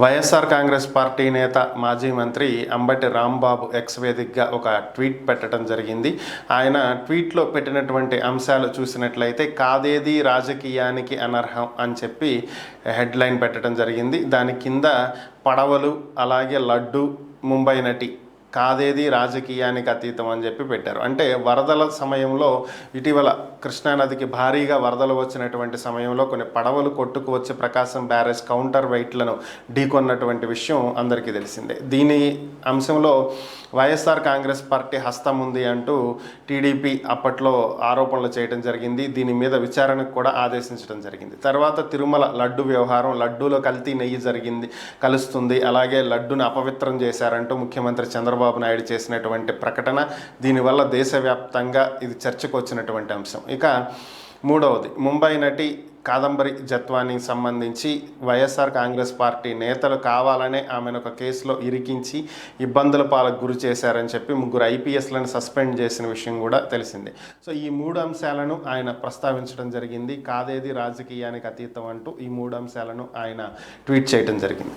YSR Congress party నేత మాజీ మంత్రి అంబటి రాంబాబు ఎక్స్ వేదికగా ఒక ట్వీట్ పెట్టడం జరిగింది. ఆయన ట్వీట్లో పెట్టినటువంటి అంశాలు చూసినట్లయితే కాదేది రాజకీయానికి అనర్హం అని చెప్పి హెడ్లైన్ పెట్టడం జరిగింది. దాని కింద పడవలు అలాగే లడ్డు ముంబై నటి కాదేది రాజకీయానికి అతీతం అని చెప్పి పెట్టారు. అంటే వరదల సమయంలో ఇటీవల కృష్ణానదికి భారీగా వరదలు వచ్చినటువంటి సమయంలో కొన్ని పడవలు కొట్టుకు వచ్చి ప్రకాశం బ్యారేజ్ కౌంటర్ వెయిట్లను ఢీకొన్నటువంటి విషయం అందరికీ తెలిసిందే. దీని అంశంలో వైఎస్ఆర్ కాంగ్రెస్ పార్టీ హస్తం ఉంది అంటూ టీడీపీ అప్పట్లో ఆరోపణలు చేయడం జరిగింది. దీని మీద విచారణకు కూడా ఆదేశించడం జరిగింది. తర్వాత తిరుమల లడ్డు వ్యవహారం, లడ్డూలో కల్తీ నెయ్యి కలుస్తుంది, అలాగే లడ్డును అపవిత్రం చేశారంటూ ముఖ్యమంత్రి చంద్రబాబు నాయుడు చేసినటువంటి ప్రకటన, దీనివల్ల దేశవ్యాప్తంగా ఇది చర్చకు వచ్చినటువంటి అంశం. ఇక మూడవది ముంబై నటి కాదంబరి జత్వానికి సంబంధించి వైఎస్ఆర్ కాంగ్రెస్ పార్టీ నేతలు కావాలనే ఆమెను ఒక కేసులో ఇరికించి ఇబ్బందుల పాలకు గురి చేశారని చెప్పి 3 ఐపీఎస్లను సస్పెండ్ చేసిన విషయం కూడా తెలిసిందే. సో ఈ 3 అంశాలను ఆయన ప్రస్తావించడం జరిగింది. కాదేది రాజకీయానికి అతీతం అంటూ ఈ 3 అంశాలను ఆయన ట్వీట్ చేయడం జరిగింది.